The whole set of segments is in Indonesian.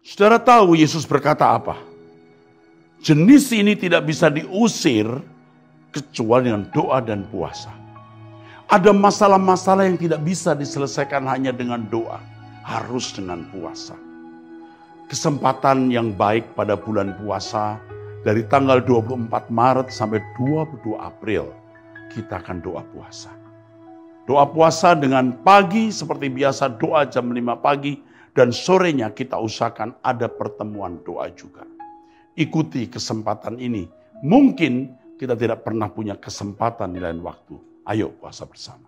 Saudara tahu Yesus berkata apa? Jenis ini tidak bisa diusir kecuali dengan doa dan puasa. Ada masalah-masalah yang tidak bisa diselesaikan hanya dengan doa, harus dengan puasa. Kesempatan yang baik pada bulan puasa dari tanggal 24 Maret sampai 22 April kita akan doa puasa. Doa puasa dengan pagi seperti biasa doa jam 5 pagi dan sorenya kita usahakan ada pertemuan doa juga. Ikuti kesempatan ini. Mungkin kita tidak pernah punya kesempatan di lain waktu. Ayo puasa bersama.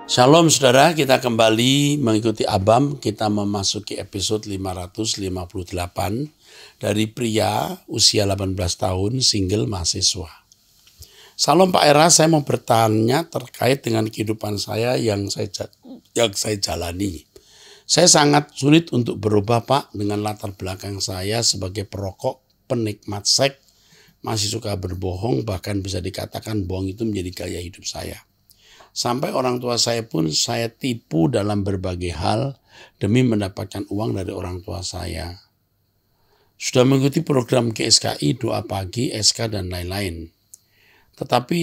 Shalom saudara, kita kembali mengikuti Abam. Kita memasuki episode 558 dari pria usia 18 tahun, single mahasiswa. Shalom Pak Era, saya mau bertanya terkait dengan kehidupan saya yang saya jalani. Saya sangat sulit untuk berubah Pak dengan latar belakang saya sebagai perokok, penikmat seks, masih suka berbohong, bahkan bisa dikatakan bohong itu menjadi gaya hidup saya. Sampai orang tua saya pun saya tipu dalam berbagai hal demi mendapatkan uang dari orang tua saya. Sudah mengikuti program GSKI, doa pagi, SK, dan lain-lain. Tetapi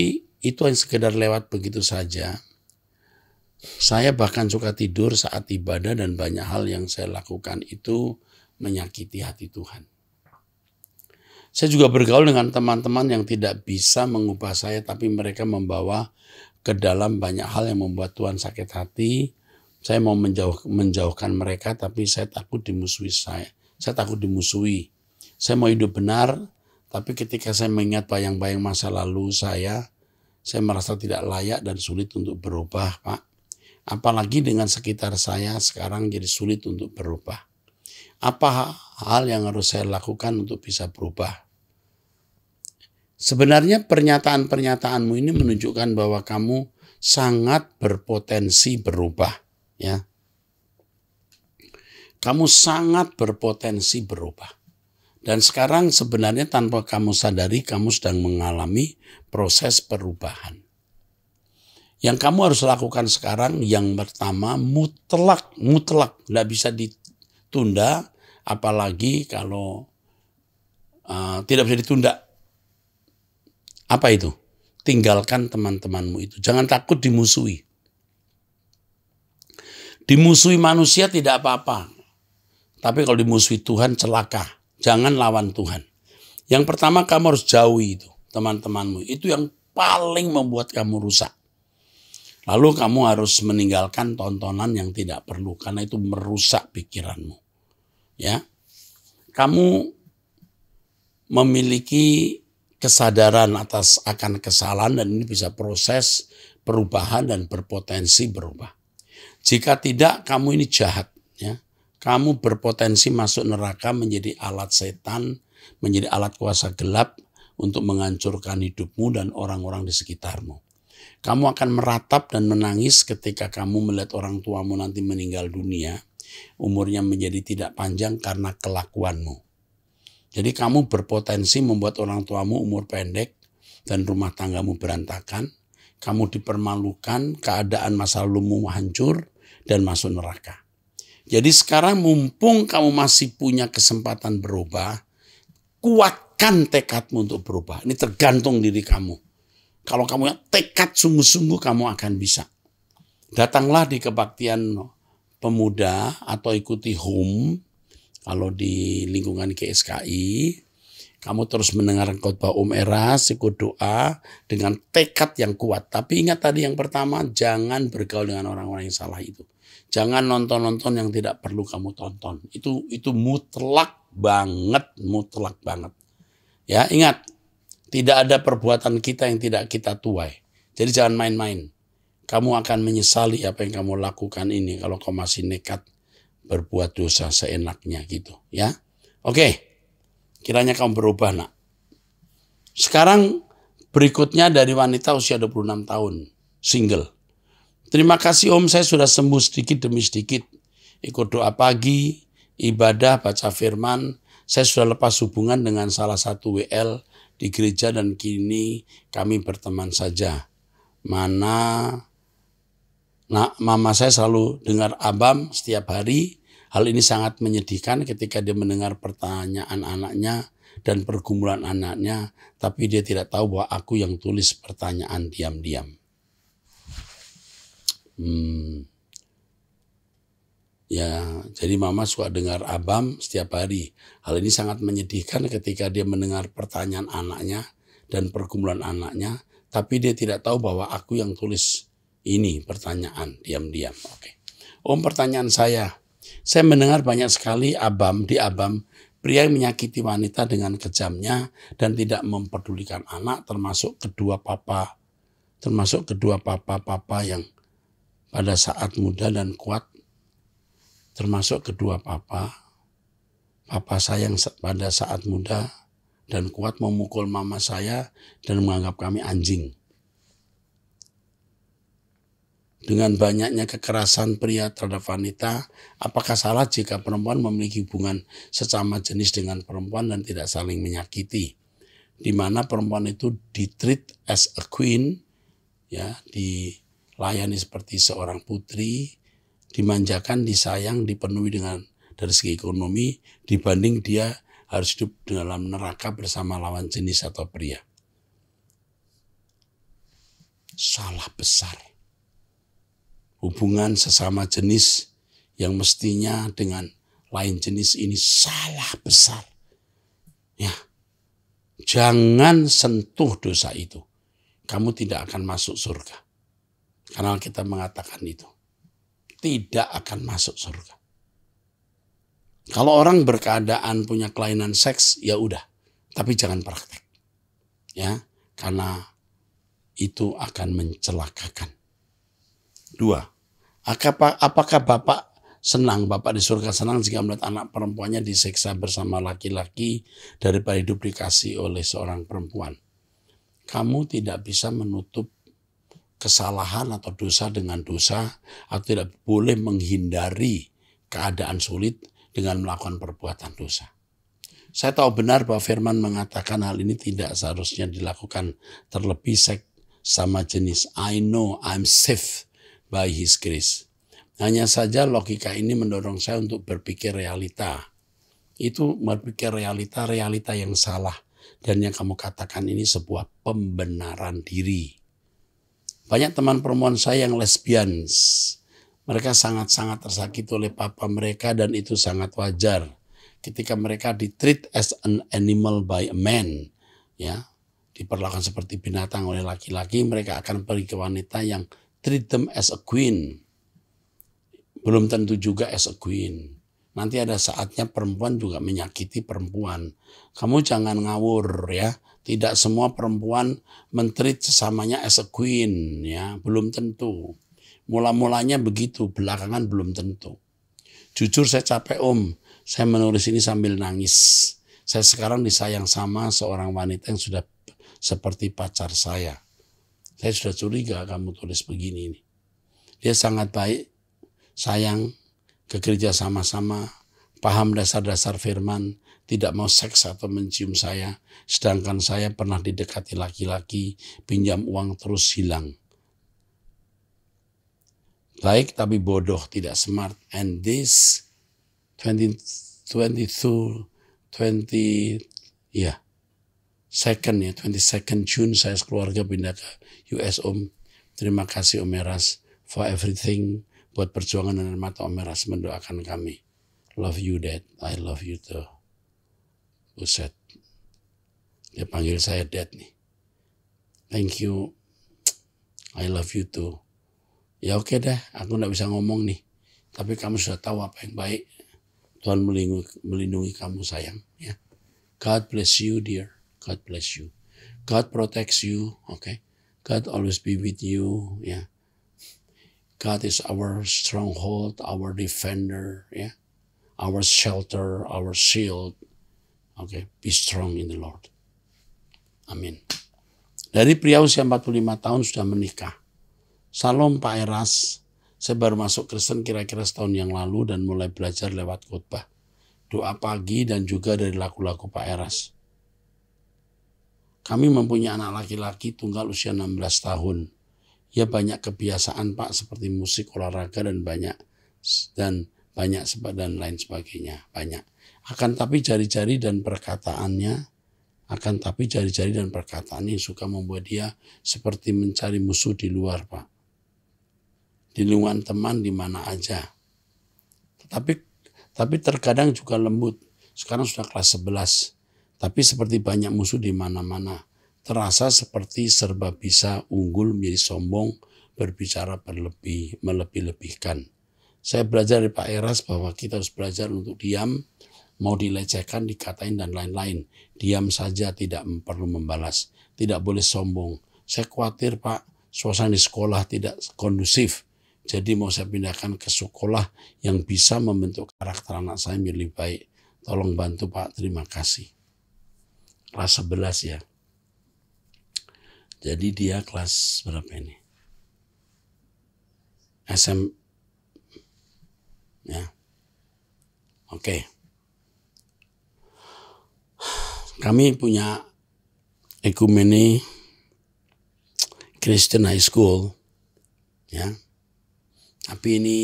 itu hanya sekedar lewat begitu saja. Saya bahkan suka tidur saat ibadah dan banyak hal yang saya lakukan itu menyakiti hati Tuhan. Saya juga bergaul dengan teman-teman yang tidak bisa mengubah saya, tapi mereka membawa ke dalam banyak hal yang membuat Tuhan sakit hati. Saya mau menjauhkan mereka, tapi saya takut dimusuhi saya. Saya takut dimusuhi. Saya mau hidup benar, tapi ketika saya mengingat bayang-bayang masa lalu saya merasa tidak layak dan sulit untuk berubah, Pak. Apalagi dengan sekitar saya sekarang jadi sulit untuk berubah. Apa hal yang harus saya lakukan untuk bisa berubah? Sebenarnya pernyataan-pernyataanmu ini menunjukkan bahwa kamu sangat berpotensi berubah, ya. Kamu sangat berpotensi berubah. Dan sekarang sebenarnya tanpa kamu sadari kamu sedang mengalami proses perubahan. Yang kamu harus lakukan sekarang yang pertama mutlak, tidak bisa ditunda, apalagi kalau tidak bisa ditunda. Apa itu? Tinggalkan teman-temanmu itu. Jangan takut dimusuhi. Dimusuhi manusia tidak apa-apa. Tapi kalau dimusuhi Tuhan celaka. Jangan lawan Tuhan. Yang pertama kamu harus jauhi itu teman-temanmu. Itu yang paling membuat kamu rusak. Lalu kamu harus meninggalkan tontonan yang tidak perlu. Karena itu merusak pikiranmu. Ya, kamu memiliki kesadaran akan kesalahan dan ini bisa proses perubahan dan berpotensi berubah. Jika tidak, kamu ini jahat, ya. Kamu berpotensi masuk neraka menjadi alat setan, menjadi alat kuasa gelap untuk menghancurkan hidupmu dan orang-orang di sekitarmu. Kamu akan meratap dan menangis ketika kamu melihat orang tuamu nanti meninggal dunia, umurnya menjadi tidak panjang karena kelakuanmu. Jadi kamu berpotensi membuat orang tuamu umur pendek dan rumah tanggamu berantakan. Kamu dipermalukan, keadaan masa lalumu hancur dan masuk neraka. Jadi sekarang mumpung kamu masih punya kesempatan berubah, kuatkan tekadmu untuk berubah. Ini tergantung diri kamu. Kalau kamu tekad sungguh-sungguh kamu akan bisa. Datanglah di kebaktian pemuda atau ikuti home. Kalau di lingkungan GSKI, kamu terus mendengarkan khotbah Om Eras, ikut doa dengan tekad yang kuat. Tapi ingat tadi yang pertama, jangan bergaul dengan orang-orang yang salah itu. Jangan nonton-nonton yang tidak perlu kamu tonton. Itu mutlak banget. Ya, ingat, tidak ada perbuatan kita yang tidak kita tuai. Jadi jangan main-main. Kamu akan menyesali apa yang kamu lakukan ini kalau kamu masih nekat berbuat dosa seenaknya gitu, ya. Oke, kiranya kamu berubah, nak. Sekarang berikutnya dari wanita usia 26 tahun, single. Terima kasih Om, saya sudah sembuh sedikit demi sedikit. Ikut doa pagi, ibadah, baca firman. Saya sudah lepas hubungan dengan salah satu WL di gereja dan kini kami berteman saja. Mama saya selalu dengar Abam setiap hari. Hal ini sangat menyedihkan ketika dia mendengar pertanyaan anaknya dan pergumulan anaknya, tapi dia tidak tahu bahwa aku yang tulis pertanyaan diam-diam. Ya, jadi mama suka dengar Abam setiap hari. Hal ini sangat menyedihkan ketika dia mendengar pertanyaan anaknya dan pergumulan anaknya, tapi dia tidak tahu bahwa aku yang tulis ini pertanyaan diam-diam. Oke. Pertanyaan saya mendengar banyak sekali di Abam, pria yang menyakiti wanita dengan kejamnya dan tidak mempedulikan anak, termasuk kedua papa yang pada saat muda dan kuat, termasuk kedua papa saya yang pada saat muda dan kuat memukul mama saya dan menganggap kami anjing. Dengan banyaknya kekerasan pria terhadap wanita, apakah salah jika perempuan memiliki hubungan sesama jenis dengan perempuan dan tidak saling menyakiti? Di mana perempuan itu di-treat as a queen, ya, dilayani seperti seorang putri, dimanjakan, disayang, dipenuhi dengan dari segi ekonomi, dibanding dia harus hidup dalam neraka bersama lawan jenis atau pria. Salah besar. Hubungan sesama jenis yang mestinya dengan lain jenis ini salah besar. Ya, jangan sentuh dosa itu. Kamu tidak akan masuk surga. Karena kita mengatakan itu. Tidak akan masuk surga. Kalau orang berkeadaan punya kelainan seks, ya udah. Tapi jangan praktek. Ya, karena itu akan mencelakakan. 2. Apakah Bapak di surga senang jika melihat anak perempuannya disiksa bersama laki-laki daripada hidup dikasih oleh seorang perempuan? Kamu tidak bisa menutup kesalahan atau dosa dengan dosa, atau tidak boleh menghindari keadaan sulit dengan melakukan perbuatan dosa. Saya tahu benar bahwa firman mengatakan hal ini tidak seharusnya dilakukan, terlebih seks sama jenis. I know I'm safe by His grace. Hanya saja logika ini mendorong saya untuk berpikir realita. Itu berpikir realita yang salah. Dan yang kamu katakan ini sebuah pembenaran diri. Banyak teman perempuan saya yang lesbians. Mereka sangat-sangat tersakiti oleh papa mereka dan itu sangat wajar. Ketika mereka di-treat as an animal by a man, ya, diperlakukan seperti binatang oleh laki-laki, mereka akan pergi ke wanita yang treat them as a queen. Belum tentu juga as a queen. Nanti ada saatnya perempuan juga menyakiti perempuan. Kamu jangan ngawur, ya. Tidak semua perempuan men-treat sesamanya as a queen, ya. Belum tentu. Mula-mulanya begitu, belakangan belum tentu. Jujur saya capek saya menulis ini sambil nangis. Saya sekarang disayang sama seorang wanita yang sudah seperti pacar saya. Saya sudah curiga kamu tulis begini ini. Dia sangat baik, sayang, ke gereja sama-sama, paham dasar-dasar firman, tidak mau seks atau mencium saya, sedangkan saya pernah didekati laki-laki, pinjam uang terus hilang. Baik tapi bodoh, tidak smart. And this 22nd June saya sekeluarga pindah ke US Terima kasih Om Eras for everything, buat perjuangan dan mata Om Eras mendoakan kami. Love you Dad, I love you too. Buset, dia panggil saya Dad nih. Thank you, I love you too. Ya oke deh, aku gak bisa ngomong nih. Tapi kamu sudah tahu apa yang baik. Tuhan melindungi kamu sayang. Ya. God bless you dear. God bless you. God protects you, okay? God always be with you, yeah. God is our stronghold, our defender, yeah. Our shelter, our shield. Okay, be strong in the Lord. Amin. Dari pria usia 45 tahun sudah menikah. Salam Pak Eras. Saya baru masuk Kristen kira-kira setahun yang lalu dan mulai belajar lewat khotbah. Doa Pagi, dan juga dari lagu-lagu Pak Eras. Kami mempunyai anak laki-laki tunggal usia 16 tahun. Ya banyak kebiasaan Pak, seperti musik, olahraga, dan banyak dan lain sebagainya. Banyak. Akan tapi jari-jari dan perkataannya suka membuat dia seperti mencari musuh di luar Pak. Di lingkungan teman di mana aja. Tapi terkadang juga lembut. Sekarang sudah kelas 11. Tapi seperti banyak musuh di mana-mana. Terasa seperti serba bisa, unggul, menjadi sombong, berbicara melebih-lebihkan. Saya belajar dari Pak Eras bahwa kita harus belajar untuk diam, mau dilecehkan, dikatain, dan lain-lain. Diam saja, tidak perlu membalas. Tidak boleh sombong. Saya khawatir Pak, suasana di sekolah tidak kondusif. Jadi mau saya pindahkan ke sekolah yang bisa membentuk karakter anak saya lebih baik. Tolong bantu Pak, terima kasih. Kelas 11 ya. Jadi dia kelas berapa ini? SM. Ya. Oke. Kami punya Ekumene Christian High School. Ya. Tapi ini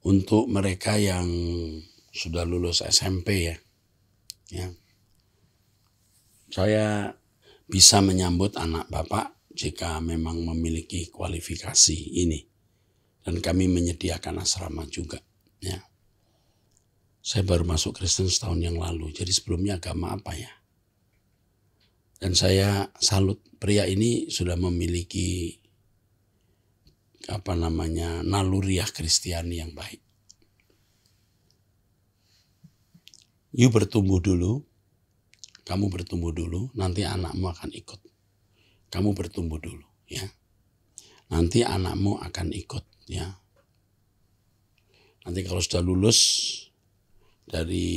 untuk mereka yang sudah lulus SMP ya. Saya bisa menyambut anak Bapak jika memang memiliki kualifikasi ini. Dan kami menyediakan asrama juga. Ya. Saya baru masuk Kristen setahun yang lalu. Jadi sebelumnya agama apa ya? Dan saya salut, pria ini sudah memiliki naluriah Kristiani yang baik. You bertumbuh dulu, kamu bertumbuh dulu, nanti anakmu akan ikut. Kamu bertumbuh dulu, ya. Nanti anakmu akan ikut, ya. Nanti kalau sudah lulus dari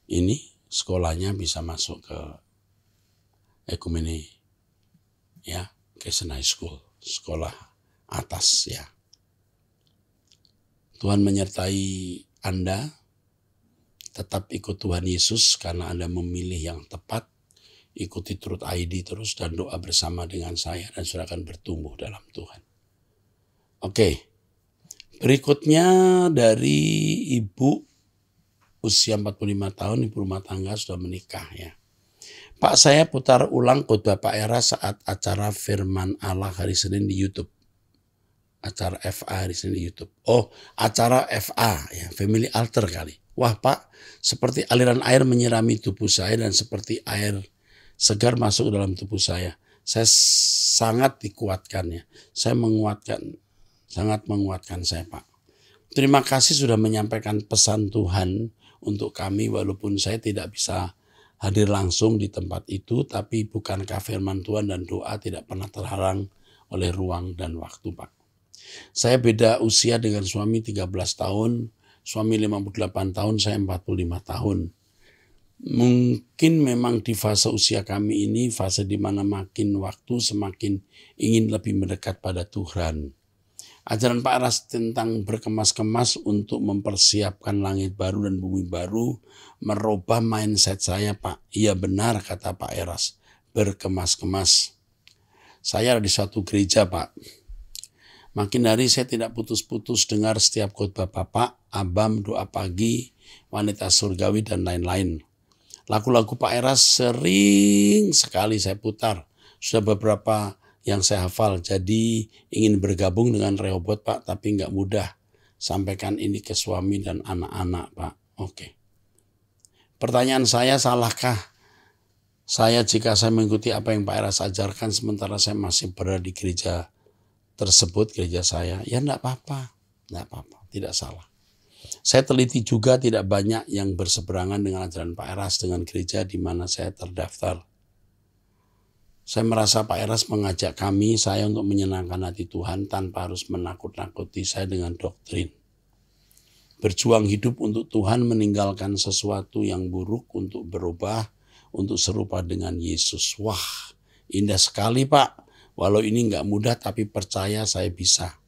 ini, sekolahnya bisa masuk ke Ekumene, ya, Christian High School, sekolah atas, ya. Tuhan menyertai Anda. Tetap ikut Tuhan Yesus karena Anda memilih yang tepat. Ikuti Truth ID terus dan doa bersama dengan saya dan saudara akan bertumbuh dalam Tuhan. Oke. Berikutnya dari ibu usia 45 tahun, ibu rumah tangga sudah menikah ya. Pak, saya putar ulang khotbah Pak Eras saat acara Firman Allah hari Senin di YouTube. Acara FA hari Senin di YouTube. Oh, acara FA ya, Family Altar kali. Wah Pak, seperti aliran air menyirami tubuh saya dan seperti air segar masuk ke dalam tubuh saya. Saya sangat dikuatkan ya. Sangat menguatkan saya Pak. Terima kasih sudah menyampaikan pesan Tuhan untuk kami walaupun saya tidak bisa hadir langsung di tempat itu. Tapi bukankah firman Tuhan dan doa tidak pernah terhalang oleh ruang dan waktu Pak. Saya beda usia dengan suami 13 tahun. Suami 58 tahun, saya 45 tahun. Mungkin memang di fase usia kami ini, fase di mana makin waktu semakin ingin lebih mendekat pada Tuhan. Ajaran Pak Eras tentang berkemas-kemas untuk mempersiapkan langit baru dan bumi baru, merubah mindset saya Pak. Iya benar kata Pak Eras, berkemas-kemas. Saya ada di suatu gereja Pak. Makin hari saya tidak putus-putus dengar setiap khotbah Bapak, Abam, Doa Pagi, Wanita Surgawi, dan lain-lain. Lagu-lagu Pak Eras sering sekali saya putar. Sudah beberapa yang saya hafal, jadi ingin bergabung dengan Rehoboth Pak, tapi nggak mudah. Sampaikan ini ke suami dan anak-anak Pak. Oke. Pertanyaan saya, salahkah saya jika saya mengikuti apa yang Pak Eras ajarkan sementara saya masih berada di gereja tersebut, gereja saya? Ya enggak apa-apa, tidak salah. Saya teliti juga tidak banyak yang berseberangan dengan ajaran Pak Eras dengan gereja di mana saya terdaftar. Saya merasa Pak Eras mengajak saya untuk menyenangkan hati Tuhan tanpa harus menakut-nakuti saya dengan doktrin. Berjuang hidup untuk Tuhan, meninggalkan sesuatu yang buruk untuk berubah, untuk serupa dengan Yesus. Wah, indah sekali Pak. Walau ini nggak mudah tapi percaya saya bisa.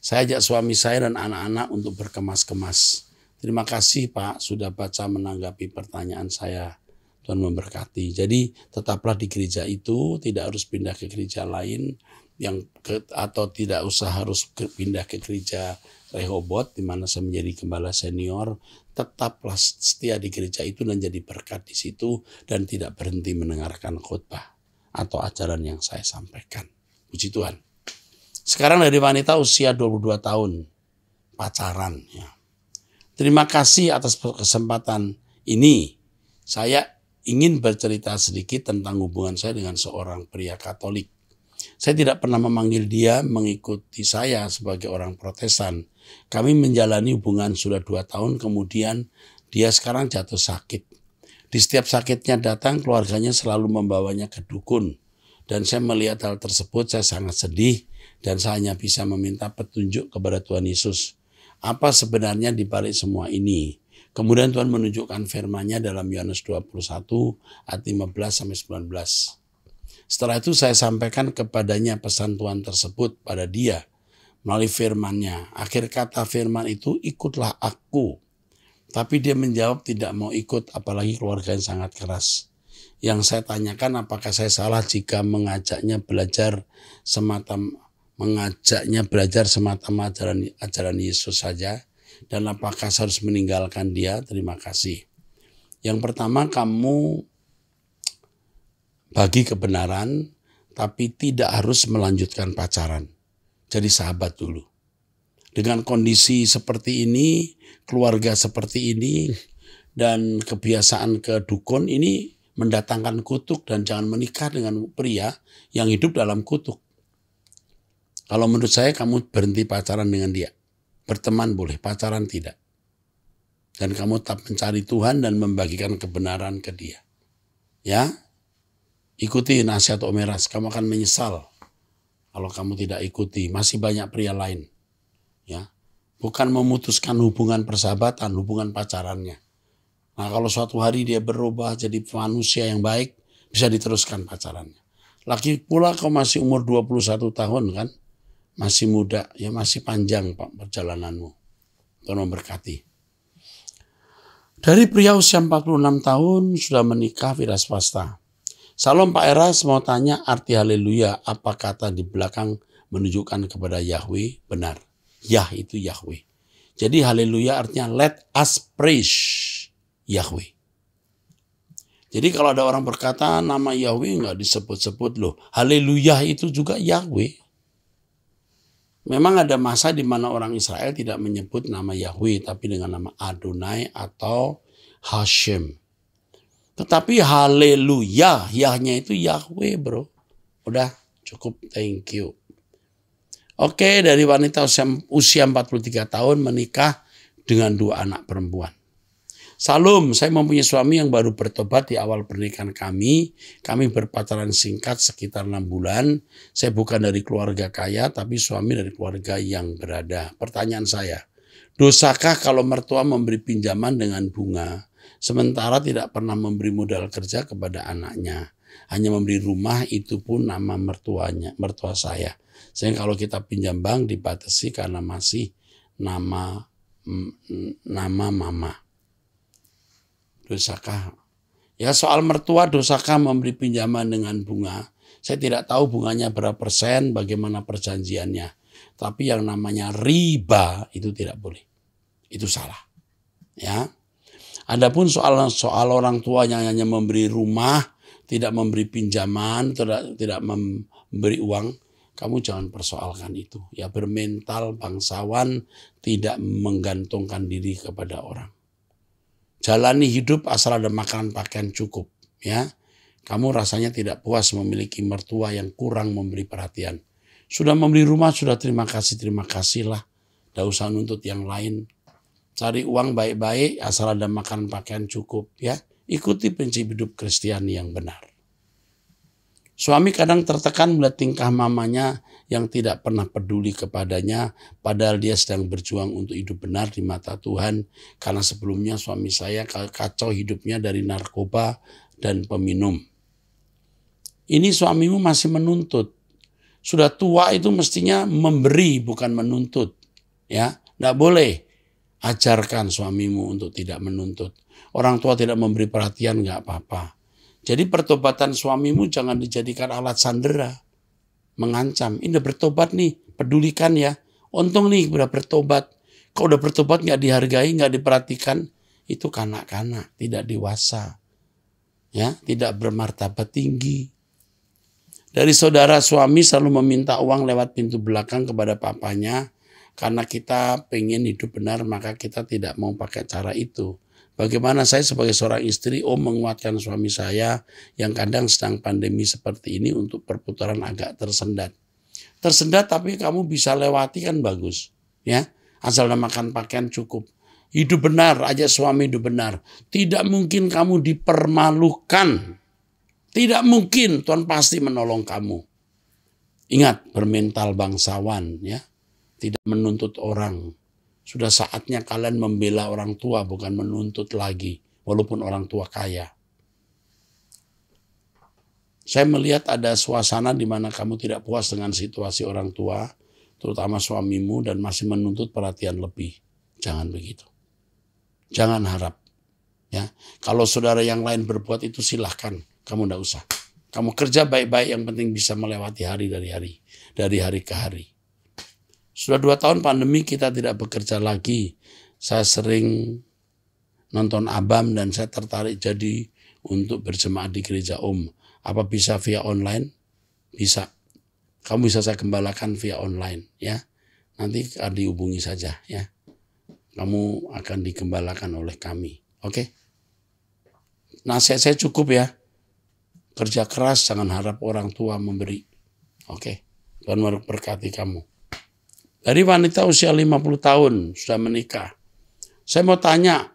Saya ajak suami saya dan anak-anak untuk berkemas-kemas. Terima kasih Pak sudah baca menanggapi pertanyaan saya. Tuhan memberkati. Jadi tetaplah di gereja itu, tidak harus pindah ke gereja lain atau tidak usah harus pindah ke gereja Rehoboth di mana saya menjadi gembala senior. Tetaplah setia di gereja itu dan jadi berkat di situ dan tidak berhenti mendengarkan khotbah atau ajaran yang saya sampaikan. Puji Tuhan. Sekarang dari wanita usia 22 tahun pacaran ya. Terima kasih atas kesempatan ini. Saya ingin bercerita sedikit tentang hubungan saya dengan seorang pria Katolik. Saya tidak pernah memanggil dia mengikuti saya sebagai orang Protestan. Kami menjalani hubungan sudah 2 tahun, kemudian dia sekarang jatuh sakit. Di setiap sakitnya datang, keluarganya selalu membawanya ke dukun. Dan saya melihat hal tersebut, saya sangat sedih dan saya hanya bisa meminta petunjuk kepada Tuhan Yesus. Apa sebenarnya di balik semua ini? Kemudian Tuhan menunjukkan firman-Nya dalam Yohanes 21 ayat 15-19. Setelah itu saya sampaikan kepadanya pesan Tuhan tersebut pada dia melalui firman-Nya. Akhir kata firman itu, ikutlah aku. Tapi dia menjawab tidak mau ikut, apalagi keluarga yang sangat keras. Yang saya tanyakan apakah saya salah jika mengajaknya belajar semata-mata ajaran Yesus saja, dan apakah saya harus meninggalkan dia? Terima kasih. Yang pertama, kamu bagi kebenaran tapi tidak harus melanjutkan pacaran. Jadi sahabat dulu. Dengan kondisi seperti ini, keluarga seperti ini, dan kebiasaan ke dukun ini mendatangkan kutuk, dan jangan menikah dengan pria yang hidup dalam kutuk. Kalau menurut saya kamu berhenti pacaran dengan dia. Berteman boleh, pacaran tidak. Dan kamu tetap mencari Tuhan dan membagikan kebenaran ke dia. Ya, ikuti nasihat Om Eras, kamu akan menyesal kalau kamu tidak ikuti. Masih banyak pria lain. Ya, bukan memutuskan hubungan persahabatan, hubungan pacarannya. Nah, kalau suatu hari dia berubah jadi manusia yang baik, bisa diteruskan pacarannya. Lagi pula kau masih umur 21 tahun kan? Masih muda, ya masih panjang Pak perjalananmu. Tuhan memberkati. Dari pria usia 46 tahun sudah menikah wira swasta. Salam Pak Eras, mau tanya arti haleluya, apa kata di belakang menunjukkan kepada Yahweh? Benar, Yah itu Yahweh. Jadi haleluya artinya let us praise Yahweh. Jadi kalau ada orang berkata nama Yahweh nggak disebut-sebut loh. Haleluya itu juga Yahweh. Memang ada masa di mana orang Israel tidak menyebut nama Yahweh, tapi dengan nama Adonai atau Hashem. Tetapi haleluya, Yahnya itu Yahweh bro. Udah cukup, thank you. Oke, dari wanita usia 43 tahun menikah dengan 2 anak perempuan. Salam, saya mempunyai suami yang baru bertobat di awal pernikahan kami. Kami berpacaran singkat sekitar 6 bulan. Saya bukan dari keluarga kaya, tapi suami dari keluarga yang berada. Pertanyaan saya, dosakah kalau mertua memberi pinjaman dengan bunga, sementara tidak pernah memberi modal kerja kepada anaknya? Hanya memberi rumah, itu pun nama mertua saya. Sehingga kalau kita pinjam bank dibatasi karena masih nama mama. Dosakah? Ya soal mertua, dosakah memberi pinjaman dengan bunga? Saya tidak tahu bunganya berapa persen, bagaimana perjanjiannya. Tapi yang namanya riba itu tidak boleh. Itu salah. Ya. Adapun soal orang tua yang hanya memberi rumah, tidak memberi pinjaman, tidak memberi uang, kamu jangan persoalkan itu. Ya, bermental bangsawan, tidak menggantungkan diri kepada orang. Jalani hidup asal ada makanan pakaian cukup, ya. Kamu rasanya tidak puas memiliki mertua yang kurang memberi perhatian. Sudah memberi rumah, sudah terima kasih lah. Tidak usah nuntut yang lain. Cari uang baik-baik asal ada makanan pakaian cukup, ya. Ikuti prinsip hidup Kristiani yang benar. Suami kadang tertekan melihat tingkah mamanya yang tidak pernah peduli kepadanya, padahal dia sedang berjuang untuk hidup benar di mata Tuhan, karena sebelumnya suami saya kacau hidupnya dari narkoba dan peminum. Ini suamimu masih menuntut. Sudah tua itu mestinya memberi bukan menuntut. Ya, tidak boleh. Ajarkan suamimu untuk tidak menuntut. Orang tua tidak memberi perhatian nggak apa-apa. Jadi pertobatan suamimu jangan dijadikan alat sandera. Mengancam, ini udah bertobat nih, pedulikan ya. Untung nih udah bertobat. Kalau udah bertobat nggak dihargai, nggak diperhatikan, itu kanak-kanak, tidak dewasa. Ya, tidak bermartabat tinggi. Dari saudara suami selalu meminta uang lewat pintu belakang kepada papanya, karena kita pengen hidup benar, maka kita tidak mau pakai cara itu. Bagaimana saya sebagai seorang istri, menguatkan suami saya yang kadang sedang pandemi seperti ini untuk perputaran agak tersendat. Tersendat tapi kamu bisa lewati kan bagus. Ya, asal makan pakaian cukup. Hidup benar, ajak suami hidup benar. Tidak mungkin kamu dipermalukan. Tidak mungkin, Tuhan pasti menolong kamu. Ingat, bermental bangsawan ya. Tidak menuntut orang. Sudah saatnya kalian membela orang tua, bukan menuntut lagi. Walaupun orang tua kaya. Saya melihat ada suasana di mana kamu tidak puas dengan situasi orang tua, terutama suamimu, dan masih menuntut perhatian lebih. Jangan begitu. Jangan harap. Ya, kalau saudara yang lain berbuat itu silahkan. Kamu tidak usah. Kamu kerja baik-baik, yang penting bisa melewati hari dari hari. Dari hari ke hari. Sudah 2 tahun pandemi kita tidak bekerja lagi. Saya sering nonton ABAM dan saya tertarik jadi untuk berjemaat di gereja Om. Apa bisa via online? Bisa. Kamu bisa saya gembalakan via online. Ya, nanti dihubungi saja. Ya, kamu akan digembalakan oleh kami. Oke? Nasihat saya cukup ya. Kerja keras, jangan harap orang tua memberi. Oke, Tuhan memberkati kamu. Dari wanita usia 50 tahun, sudah menikah. Saya mau tanya,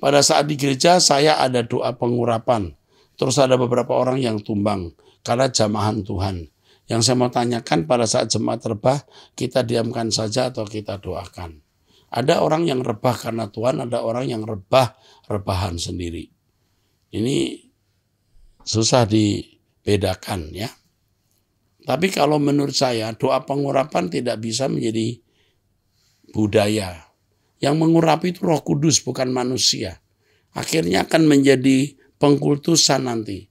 pada saat di gereja saya ada doa pengurapan. Terus ada beberapa orang yang tumbang, karena jamahan Tuhan. Yang saya mau tanyakan, pada saat jemaat rebah, kita diamkan saja atau kita doakan. Ada orang yang rebah karena Tuhan, ada orang yang rebahan sendiri. Ini susah dibedakan ya. Tapi kalau menurut saya doa pengurapan tidak bisa menjadi budaya. Yang mengurapi itu Roh Kudus bukan manusia. Akhirnya akan menjadi pengkultusan nanti.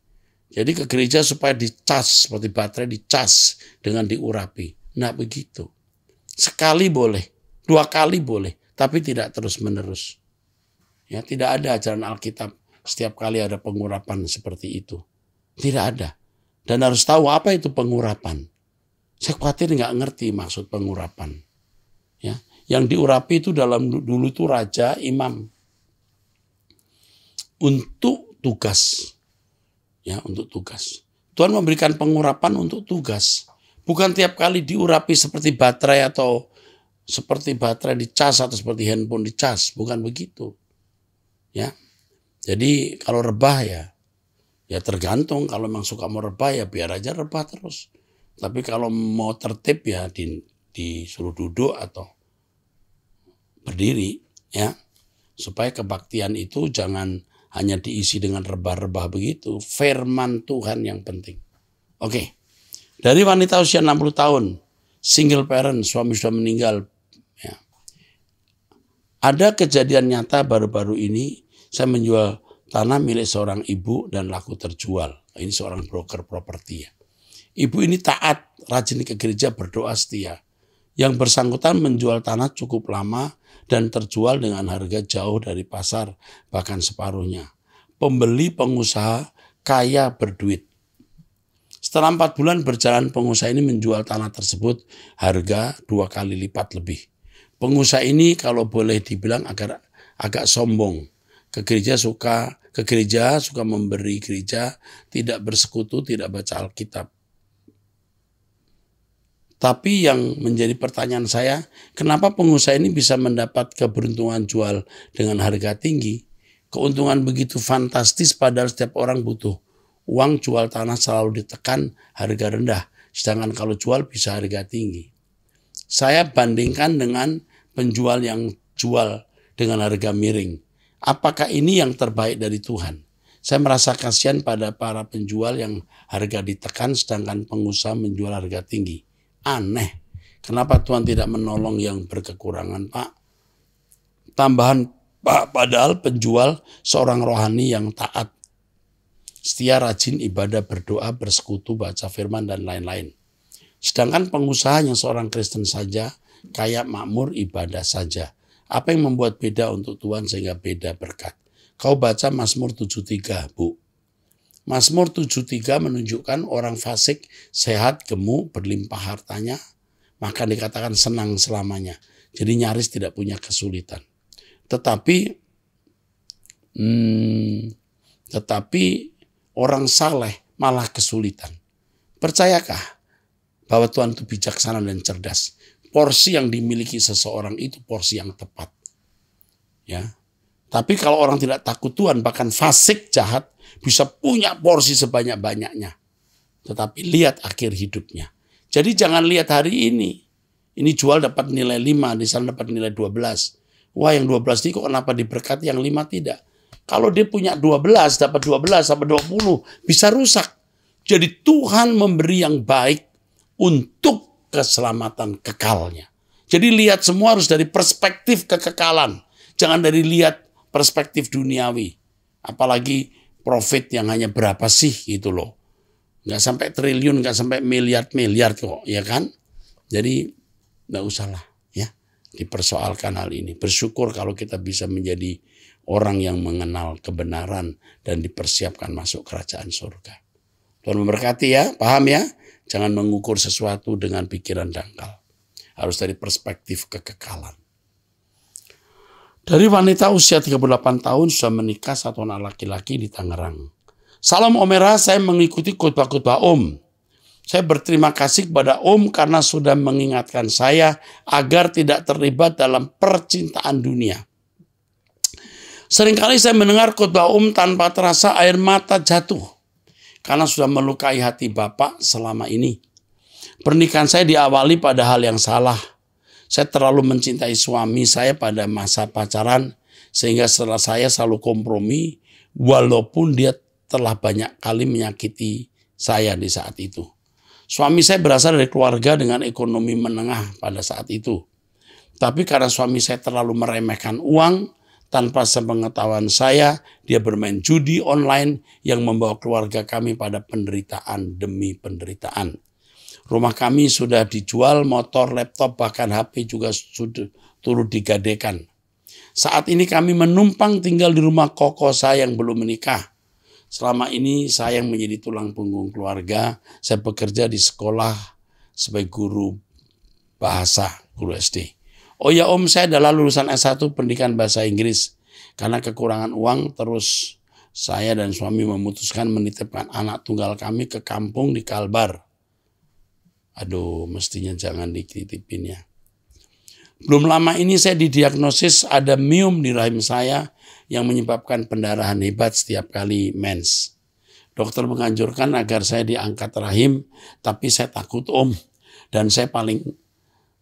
Jadi ke gereja supaya dicas seperti baterai dicas dengan diurapi. Nah begitu. Sekali boleh, 2 kali boleh, tapi tidak terus menerus. Ya, tidak ada ajaran Alkitab setiap kali ada pengurapan seperti itu. Tidak ada. Dan harus tahu apa itu pengurapan. Saya khawatir nggak ngerti maksud pengurapan. Ya, yang diurapi itu dulu itu raja, imam. Untuk tugas. Ya, untuk tugas. Tuhan memberikan pengurapan untuk tugas. Bukan tiap kali diurapi seperti baterai atau seperti baterai dicas atau seperti handphone dicas. Bukan begitu. Ya. Jadi kalau rebah ya tergantung. Kalau memang suka mau rebah ya biar aja rebah terus. Tapi kalau mau tertib ya disuruh duduk atau berdiri ya. Supaya kebaktian itu jangan hanya diisi dengan rebah-rebah begitu. Firman Tuhan yang penting. Oke. Dari wanita usia 60 tahun, single parent, suami sudah meninggal. Ya. Ada kejadian nyata baru-baru ini. Saya menjual tanah milik seorang ibu dan laku terjual. Ini seorang broker properti ya. Ibu ini taat, rajin ke gereja, berdoa setia. Yang bersangkutan menjual tanah cukup lama dan terjual dengan harga jauh dari pasar, bahkan separuhnya. Pembeli pengusaha kaya berduit. Setelah 4 bulan berjalan, pengusaha ini menjual tanah tersebut harga 2 kali lipat lebih. Pengusaha ini kalau boleh dibilang agak sombong. Ke gereja suka memberi gereja, tidak bersekutu, tidak baca Alkitab. Tapi yang menjadi pertanyaan saya, kenapa pengusaha ini bisa mendapat keberuntungan jual dengan harga tinggi? Keuntungan begitu fantastis padahal setiap orang butuh uang, jual tanah selalu ditekan harga rendah. Sedangkan kalau jual bisa harga tinggi. Saya bandingkan dengan penjual yang jual dengan harga miring. Apakah ini yang terbaik dari Tuhan? Saya merasa kasihan pada para penjual yang harga ditekan sedangkan pengusaha menjual harga tinggi. Aneh. Kenapa Tuhan tidak menolong yang berkekurangan, Pak? Tambahan, Pak, padahal penjual seorang rohani yang taat, setia, rajin ibadah, berdoa, bersekutu, baca firman, dan lain-lain. Sedangkan pengusaha yang seorang Kristen saja, kaya, makmur, ibadah saja. Apa yang membuat beda untuk Tuhan sehingga beda berkat? Kau baca Mazmur 73, Bu. Mazmur 73 menunjukkan orang fasik, sehat, gemuk, berlimpah hartanya, maka dikatakan senang selamanya. Jadi nyaris tidak punya kesulitan. Tetapi orang saleh malah kesulitan. Percayakah bahwa Tuhan itu bijaksana dan cerdas? Porsi yang dimiliki seseorang itu porsi yang tepat. Ya. Tapi kalau orang tidak takut Tuhan, bahkan fasik, jahat, bisa punya porsi sebanyak-banyaknya. Tetapi lihat akhir hidupnya. Jadi jangan lihat hari ini. Ini jual dapat nilai 5, di sana dapat nilai 12. Wah, yang 12 ini kok kenapa diberkati, yang 5 tidak? Kalau dia punya 12, dapat 12, dapat 20, bisa rusak. Jadi Tuhan memberi yang baik untuk keselamatan kekalnya. Jadi lihat semua harus dari perspektif kekekalan. Jangan dari lihat perspektif duniawi. Apalagi profit yang hanya berapa sih gitu loh. Nggak sampai triliun, nggak sampai miliar-miliar kok, ya kan? Jadi nggak usahlah ya dipersoalkan hal ini. Bersyukur kalau kita bisa menjadi orang yang mengenal kebenaran dan dipersiapkan masuk kerajaan surga. Tuhan memberkati ya, paham ya? Jangan mengukur sesuatu dengan pikiran dangkal. Harus dari perspektif kekekalan. Dari wanita usia 38 tahun sudah menikah, 1 anak laki-laki di Tangerang. Salam Omera, saya mengikuti khotbah-khotbah Om. Saya berterima kasih kepada Om karena sudah mengingatkan saya agar tidak terlibat dalam percintaan dunia. Seringkali saya mendengar khotbah Om tanpa terasa air mata jatuh karena sudah melukai hati Bapak selama ini. Pernikahan saya diawali pada hal yang salah. Saya terlalu mencintai suami saya pada masa pacaran sehingga setelah saya selalu kompromi walaupun dia telah banyak kali menyakiti saya di saat itu. Suami saya berasal dari keluarga dengan ekonomi menengah pada saat itu. Tapi karena suami saya terlalu meremehkan uang, tanpa sepengetahuan saya, dia bermain judi online yang membawa keluarga kami pada penderitaan demi penderitaan. Rumah kami sudah dijual, motor, laptop, bahkan HP juga sudah turut digadekan. Saat ini kami menumpang tinggal di rumah koko saya yang belum menikah. Selama ini saya yang menjadi tulang punggung keluarga. Saya bekerja di sekolah sebagai guru bahasa, guru SD. Oh ya Om, saya adalah lulusan S1 pendidikan bahasa Inggris. Karena kekurangan uang, terus saya dan suami memutuskan menitipkan anak tunggal kami ke kampung di Kalbar. Aduh, mestinya jangan dititipin ya. Belum lama ini saya didiagnosis ada miom di rahim saya yang menyebabkan pendarahan hebat setiap kali mens. Dokter menganjurkan agar saya diangkat rahim, tapi saya takut Om. Dan saya paling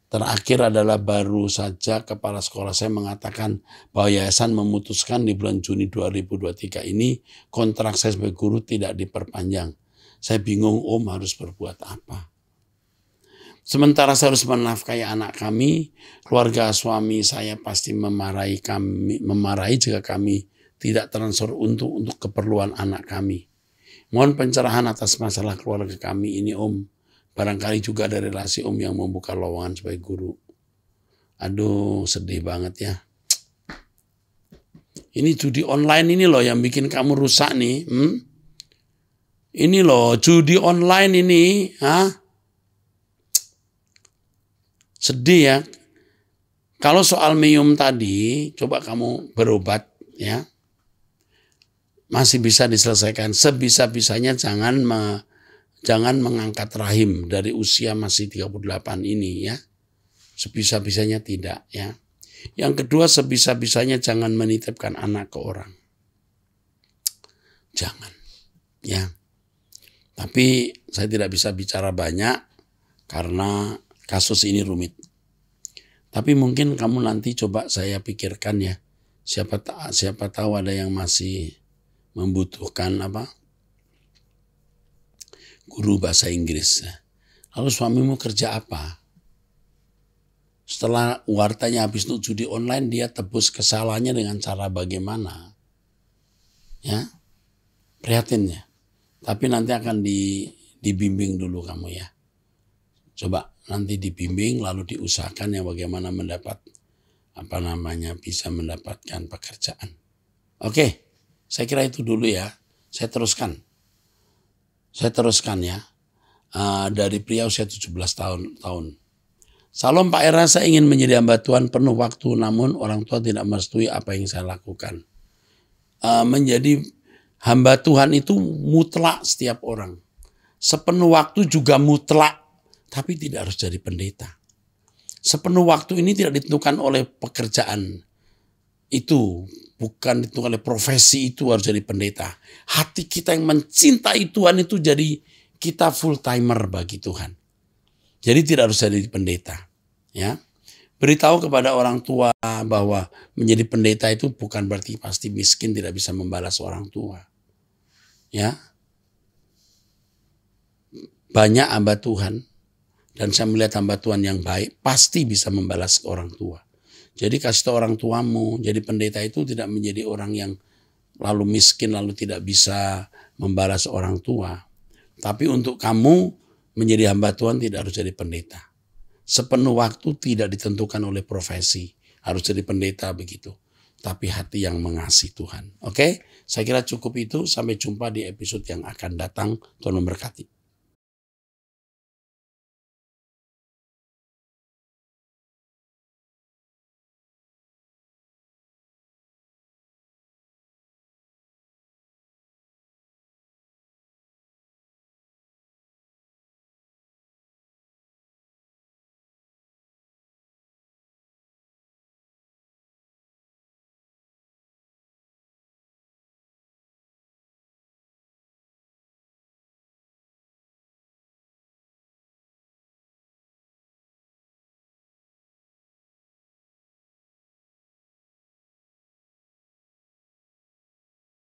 terakhir adalah baru saja kepala sekolah saya mengatakan bahwa yayasan memutuskan di bulan Juni 2023 ini kontrak saya sebagai guru tidak diperpanjang. Saya bingung Om harus berbuat apa. Sementara saya harus menafkahi anak kami, keluarga suami saya pasti memarahi jika kami tidak transfer untuk keperluan anak kami. Mohon pencerahan atas masalah keluarga kami ini Om. Barangkali juga ada relasi Om yang membuka lowongan sebagai guru. Aduh, sedih banget ya. Ini judi online ini loh yang bikin kamu rusak nih. Ini loh, judi online ini. Sedih ya. Kalau soal miom tadi, coba kamu berobat ya. Masih bisa diselesaikan. Sebisa-bisanya jangan mengangkat rahim dari usia masih 38 ini ya. Sebisa-bisanya tidak ya. Yang kedua, sebisa-bisanya jangan menitipkan anak ke orang. Jangan ya. Tapi saya tidak bisa bicara banyak karena kasus ini rumit. Tapi mungkin kamu nanti coba saya pikirkan ya. Siapa tahu ada yang masih membutuhkan guru bahasa Inggris. Lalu suamimu kerja apa? Setelah wartanya habis untuk judi online, dia tebus kesalahannya dengan cara bagaimana? Ya, prihatin ya. Tapi nanti akan dibimbing dulu kamu ya. Coba nanti dibimbing lalu diusahakan yang bagaimana mendapat bisa mendapatkan pekerjaan. Oke, saya kira itu dulu ya. Saya teruskan ya. Dari pria usia 17 tahun. Salam Pak Era, saya ingin menjadi hamba Tuhan penuh waktu, namun orang tua tidak merestui apa yang saya lakukan. Menjadi hamba Tuhan itu mutlak setiap orang. Sepenuh waktu juga mutlak, tapi tidak harus jadi pendeta. Sepenuh waktu ini tidak ditentukan oleh pekerjaan itu, bukan ditentukan oleh profesi itu harus jadi pendeta. Hati kita yang mencintai Tuhan itu jadi kita full timer bagi Tuhan. Jadi tidak harus jadi pendeta, ya. Beritahu kepada orang tua bahwa menjadi pendeta itu bukan berarti pasti miskin tidak bisa membalas orang tua. Ya. Banyak hamba Tuhan dan saya melihat hamba Tuhan yang baik pasti bisa membalas orang tua. Jadi kasih tahu orang tuamu, jadi pendeta itu tidak menjadi orang yang lalu miskin lalu tidak bisa membalas orang tua. Tapi untuk kamu menjadi hamba Tuhan tidak harus jadi pendeta. Sepenuh waktu tidak ditentukan oleh profesi. Harus jadi pendeta begitu. Tapi hati yang mengasihi Tuhan. Oke? Saya kira cukup itu. Sampai jumpa di episode yang akan datang. Tuhan memberkati.